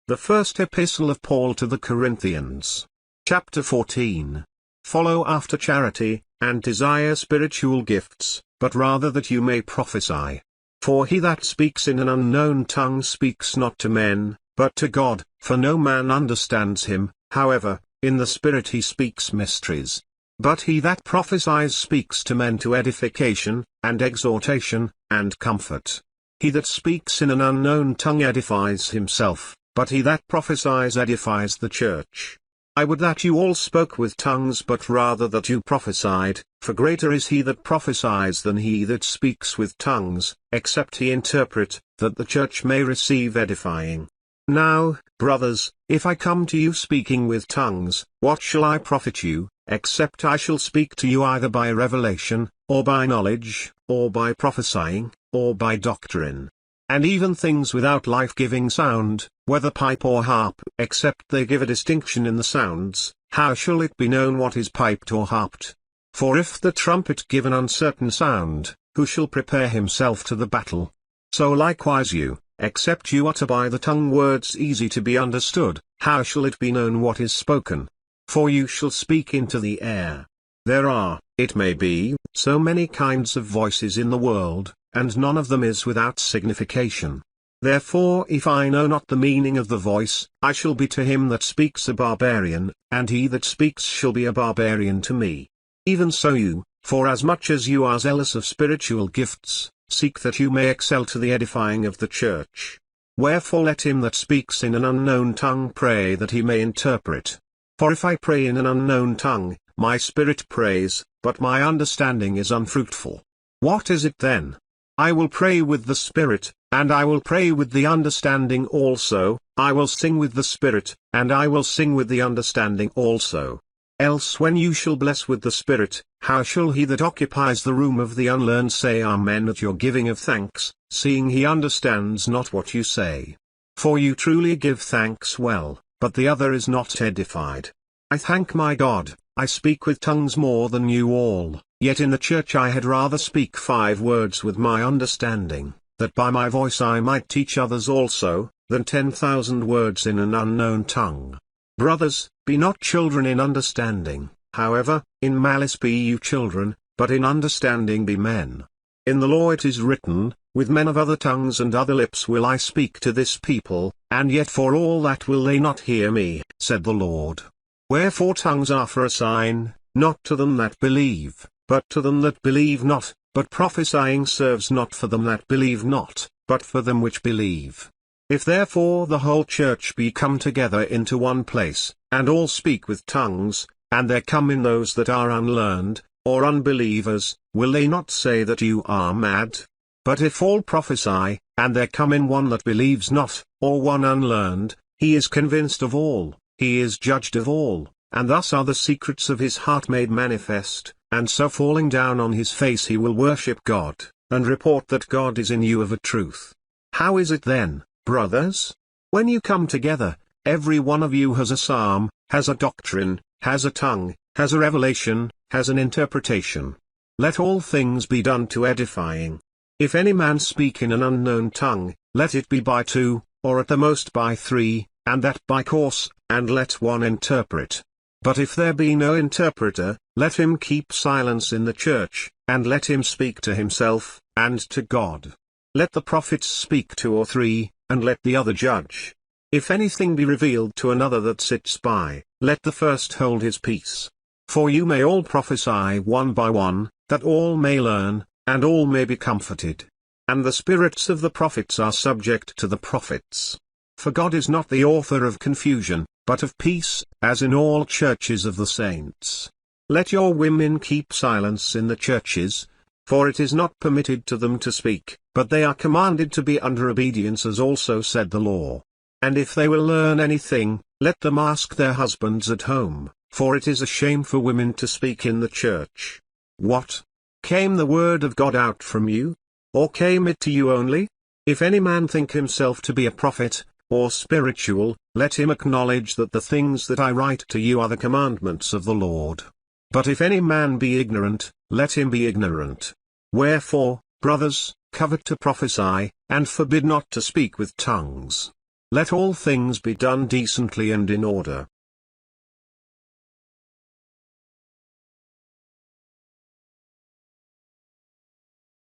The First Epistle of Paul to the Corinthians. Chapter 14. Follow after charity, and desire spiritual gifts, but rather that you may prophesy. For he that speaks in an unknown tongue speaks not to men, but to God, for no man understands him. However, in the Spirit he speaks mysteries. But he that prophesies speaks to men to edification, and exhortation, and comfort. He that speaks in an unknown tongue edifies himself, but he that prophesies edifies the church. I would that you all spoke with tongues, but rather that you prophesied, for greater is he that prophesies than he that speaks with tongues, except he interpret, that the church may receive edifying. Now, brothers, if I come to you speaking with tongues, what shall I profit you, except I shall speak to you either by revelation, or by knowledge, or by prophesying, or by doctrine? And even things without life-giving sound, whether pipe or harp, except they give a distinction in the sounds, how shall it be known what is piped or harped? For if the trumpet give an uncertain sound, who shall prepare himself to the battle? So likewise you, except you utter by the tongue words easy to be understood, how shall it be known what is spoken? For you shall speak into the air. There are, it may be, so many kinds of voices in the world, and none of them is without signification. Therefore if I know not the meaning of the voice, I shall be to him that speaks a barbarian, and he that speaks shall be a barbarian to me. Even so you, forasmuch as you are zealous of spiritual gifts, seek that you may excel to the edifying of the church. Wherefore let him that speaks in an unknown tongue pray that he may interpret. For if I pray in an unknown tongue, my spirit prays, but my understanding is unfruitful. What is it then? I will pray with the Spirit, and I will pray with the understanding also. I will sing with the Spirit, and I will sing with the understanding also. Else when you shall bless with the Spirit, how shall he that occupies the room of the unlearned say Amen at your giving of thanks, seeing he understands not what you say? For you truly give thanks well, but the other is not edified. I thank my God, I speak with tongues more than you all. Yet in the church I had rather speak 5 words with my understanding, that by my voice I might teach others also, than 10,000 words in an unknown tongue. Brothers, be not children in understanding, however, in malice be you children, but in understanding be men. In the law it is written, with men of other tongues and other lips will I speak to this people, and yet for all that will they not hear me, said the Lord. Wherefore tongues are for a sign, not to them that believe, but to them that believe not. But prophesying serves not for them that believe not, but for them which believe. If therefore the whole church be come together into one place, and all speak with tongues, and there come in those that are unlearned, or unbelievers, will they not say that you are mad? But if all prophesy, and there come in one that believes not, or one unlearned, he is convinced of all, he is judged of all, and thus are the secrets of his heart made manifest. And so falling down on his face he will worship God, and report that God is in you of a truth. How is it then, brothers? When you come together, every one of you has a psalm, has a doctrine, has a tongue, has a revelation, has an interpretation. Let all things be done to edifying. If any man speak in an unknown tongue, let it be by 2, or at the most by 3, and that by course, and let one interpret. But if there be no interpreter, let him keep silence in the church, and let him speak to himself, and to God. Let the prophets speak 2 or 3, and let the other judge. If anything be revealed to another that sits by, let the first hold his peace. For you may all prophesy one by one, that all may learn, and all may be comforted. And the spirits of the prophets are subject to the prophets. For God is not the author of confusion, but of peace, as in all churches of the saints. Let your women keep silence in the churches, for it is not permitted to them to speak, but they are commanded to be under obedience, as also said the law. And if they will learn anything, let them ask their husbands at home, for it is a shame for women to speak in the church. What? Came the word of God out from you? Or came it to you only? If any man think himself to be a prophet, or spiritual, let him acknowledge that the things that I write to you are the commandments of the Lord. But if any man be ignorant, let him be ignorant. Wherefore, brothers, covet to prophesy, and forbid not to speak with tongues. Let all things be done decently and in order.